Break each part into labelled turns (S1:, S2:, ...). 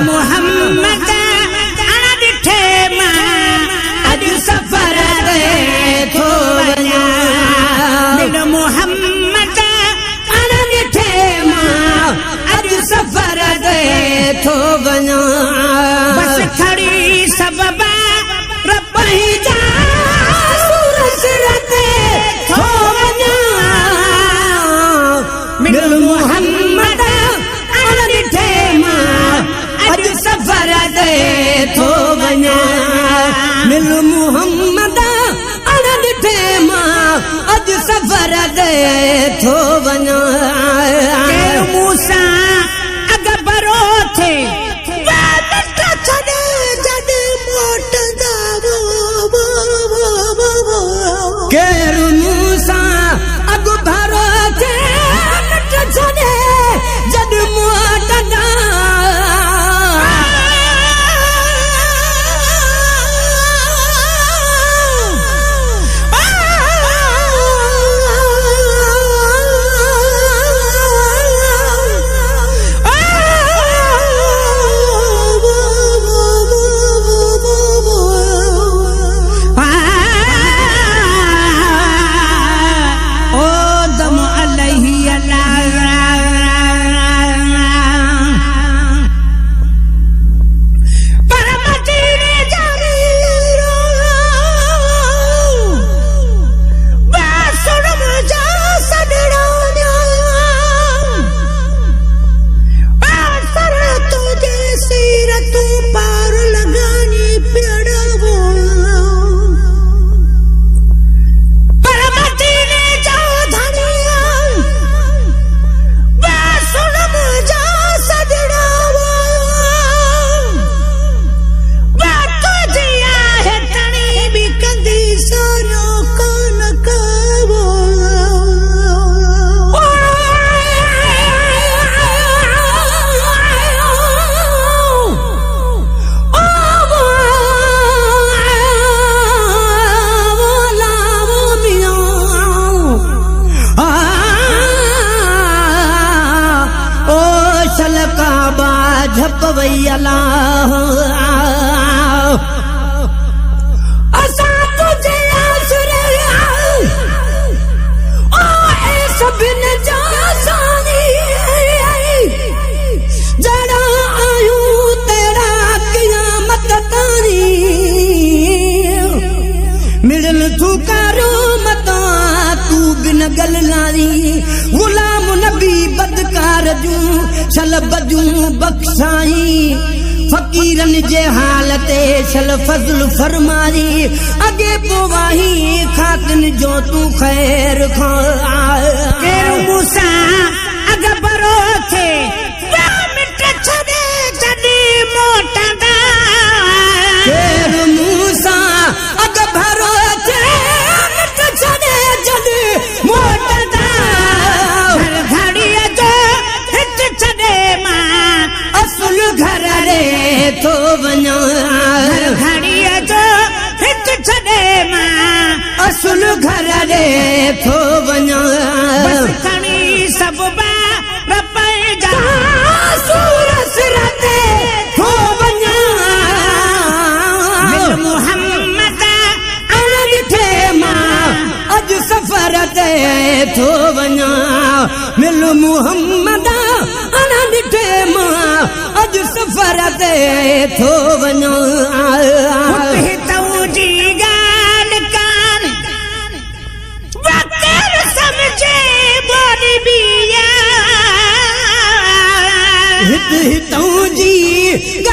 S1: मोहम्मद अण ॾिठे मां अॼु सफ़र ते थो वञा मोहम्मद अण ॾिठे मां अॼु सफ़र ते थो वञा बस खड़ी सबबा रॿई जा सूरज ते थो वञा मोहम्मद अण ॾिठे मां अॼु सफ़र ते थो वञा मोहम्मद अण ॾिठे मां अॼु सफ़र ते थो वञा मूं सां अॻ भरो थे केरु मूं सां अॻ भरो थे छॾे जॾ मोटंदा गुलाम नबी बदकार जूं शलब जूं बख्शाई फकीरन जे हालते शल फज़ल फरमाई अगे पोवाही खातिन जो तू खैर खा केरु मूसा अग भरो थे मिट छदे जदी मोटंदा केरु मूसा अग भरो थे मिट छदे जदी मोटंदा घड़ीअ जो हिच छदे मां असुल घर रे थो वञा घड़ीअ जो हिच छदे मां असुल घर रे थो वञा बस खणी सबबा रॿई जा सूरज ते थो वञा मोहम्मद अण ॾिठे मां अॼु सफ़र ते थो वञा मोहम्मद अण ॾिठे मां अॼु सफ़र ते थो वञा जी ॻाल्हि कान वक़्तु सम्झे बोली बिया हितऊं जी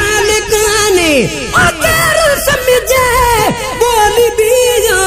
S1: ॻाल्हि कान्हे वक़्तु सम्झे बोली बिया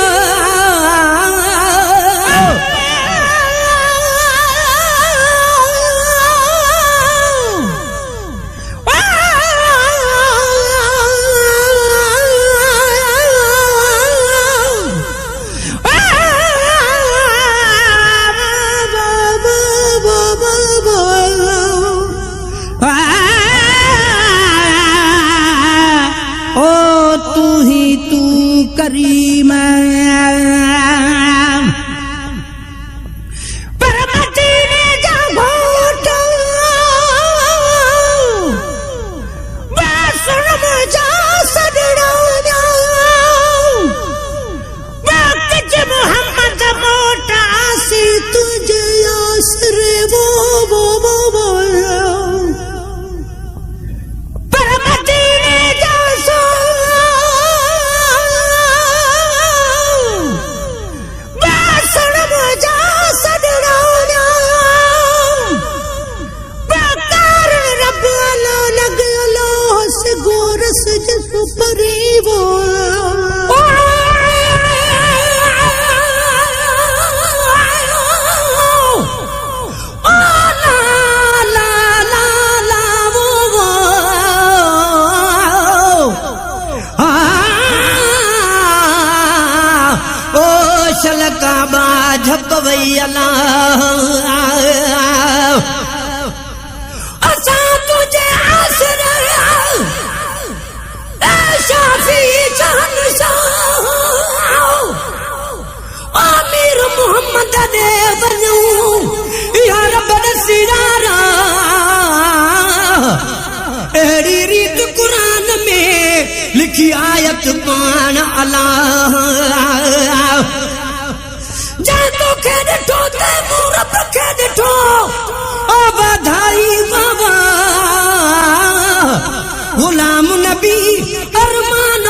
S1: करीम पवई अल्लाह असां तुझे आसरा शाफी शहनशाह आमिर मोहम्मद दे वञूं या रब सिरारा अहिड़ी रीत क़ुरान में लिखी आयत पाण अल्लाह जंहिं तोखे ॾिठो त मूं रब खे ॾिठो ओ वाधाई बाबा गुलाम नबी अरमान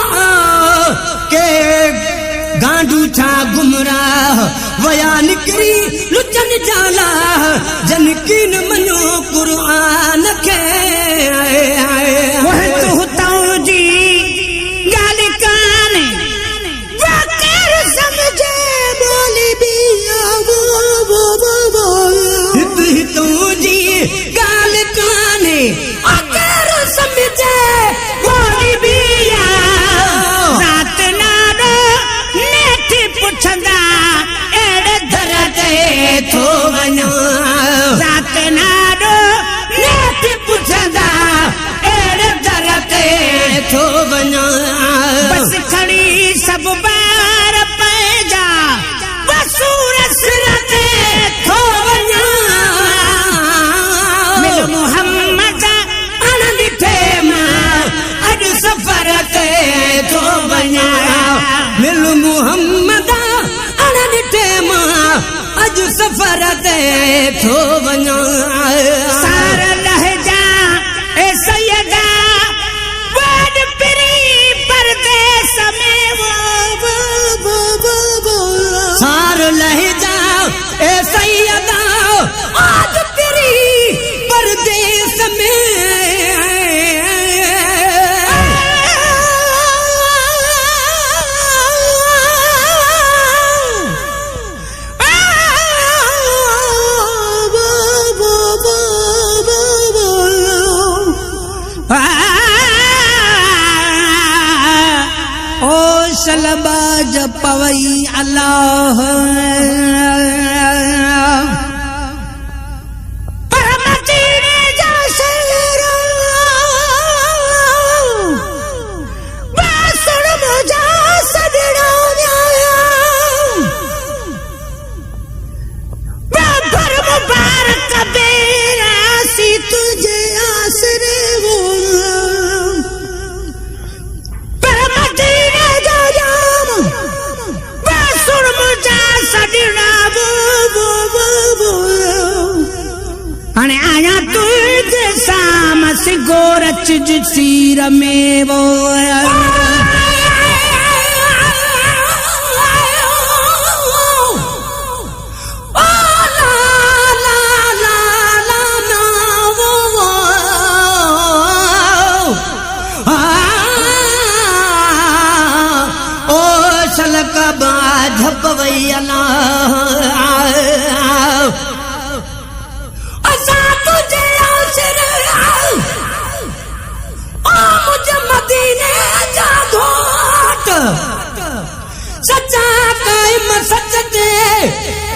S1: के गांडू छा गुमराह वया निकरी लुचन जाला जन कीन मनो कुरान के
S2: वह तो हुताऊं जी गाली काने वकर समझे बोली भी
S1: हितों जी गाल काने अगर समझे बोली भी
S2: रात नारो नेठी पुछंदा एड़े दर ते
S1: थो वञो
S2: रात नारो
S1: नेठी पुछंदा एड़े दर ते थो वञो
S2: बस खड़ी सब बार पैजा बसूर सिर ते
S1: थो वञो
S2: मिल मोहम्मद
S1: ॾिठे मां अॼु सफ़र ते थो वञा मिल मुहम्मद ॾिठे मां अॼु सफ़र ते थो वञा
S2: सार लहजा ए सैयदा वड पिरी परदेस में वो
S1: सार लहजा ए सैयदा आज तेरी परदेस
S2: ओ शलबा जपवई अल्लाह तुझे आसरे वो पर मदीने जा जाम बसुर मुझा सदना वो हाणे आया तुझे साम से गोरच सीर में वो
S1: झपवई अल्लाह असां तुझे आसरे ओ मुझे मदीने जा घोट सच्चा कायम सच ते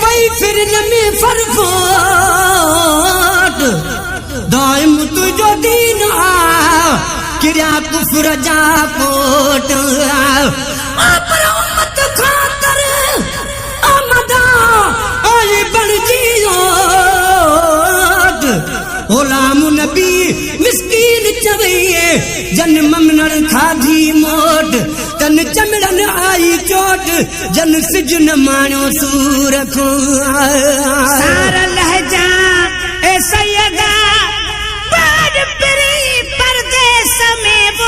S1: पई फिरन में फरफोट दाइम तुझो दीन आ किरिया कुफर जा कोट पर उम्मत खातर आमदा आई बन जियो गुलाम नबी मिस्कीन चवैये जन ममनण खाधी मोट तन चमड़न आई चोट जन सिजन माणो सूर को
S2: सार लहजा ए सैयदा बड़ पिरी परदेस में वो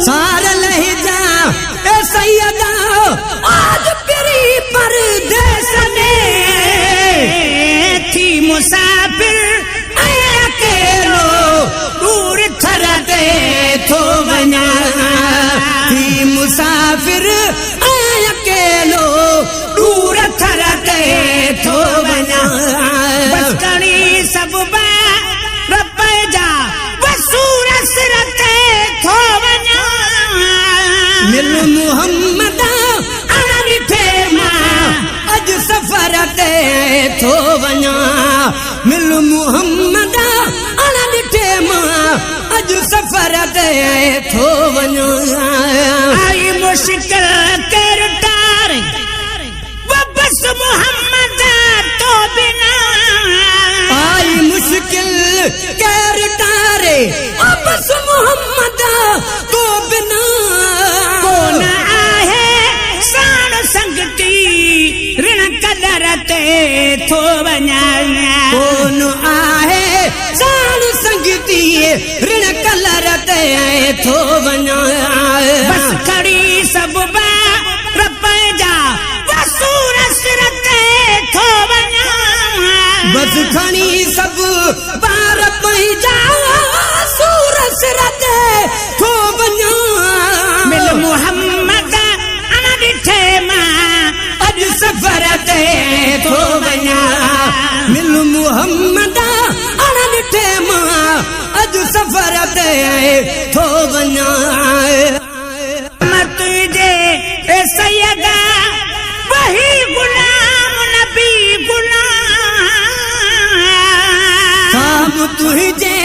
S1: सार लहजा ए सैयदा आज पिरी परदेस में
S2: थी मुसाफिर
S1: अकेलो दूर थर ते थो वञा थी मुसाफिर अकेलो दूर थर ते मिल मुहम्मद अण ॾिठे मां अॼु सफ़र ते थो वञो
S2: आई मुश्किल केरु टारे वो बस मोहम्मद तो बिना
S1: आई मुश्किल केरु टारे वो बस मोहम्मद तो बिना
S2: कोन आहे साण संगती ऋण कदर ते थो वञां
S1: कोन आहे साण संगती ऋण कलर ते थो वञां
S2: बस खड़ी सब बार पंहिंजा वसूर सिर ते थो वञां
S1: बस खणी सभु ॿार पंहिंजा सूर सिर ते थो वञां
S2: मिल मुहम्मद अण ॾिठे मां
S1: अॼु सफ़र ते थो वञां मिल मुहम्मद अण ॾिठे मां अॼु सफ़र ते थो वञां
S2: तुंहिंजे सैयदा वही गुलाम नबी गुलाम
S1: तुंहिंजे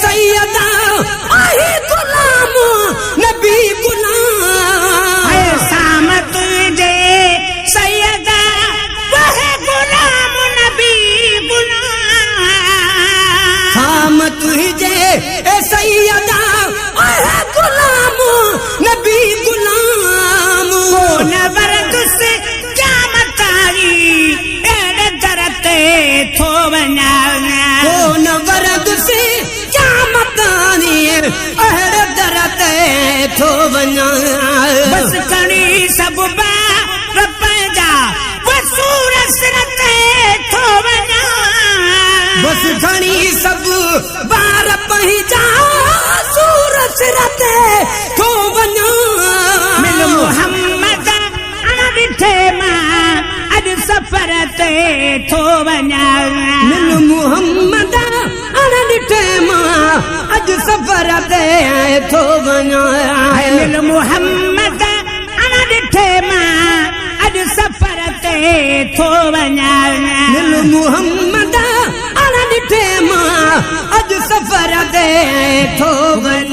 S1: सैयदा आहे गुलाम नबी गुलाम
S2: साम तुंहिंजे सैयदा वही गुलाम नबी गुलाम
S1: साम तुंहिंजे सैयदा आहे गुलाम नबी गुलाम
S2: कोन वरदुस क़यामत आई अहिड़े दर ते थो वञां
S1: कोन वरदुस क़यामत आई अहिड़े दर ते थो वञां
S2: बस खणी सभु ॿार पंहिंजा वसूर सिर ते थो वञां
S1: बस खणी सभु ॿार पंहिंजा सूर सिर ते थो वञां
S2: मिल मुहम्मद अण ॾिठे मां अॼु सफ़र ते थो वञां
S1: मिल मुहम्मद अण ॾिठे मां अॼु सफ़र ते थो वञां
S2: मिल मुहम्मद अण ॾिठे मां अॼु सफ़र ते थो वञां
S1: मिल मुहम्मद अण ॾिठे मां अॼु सफ़र ते थो वञां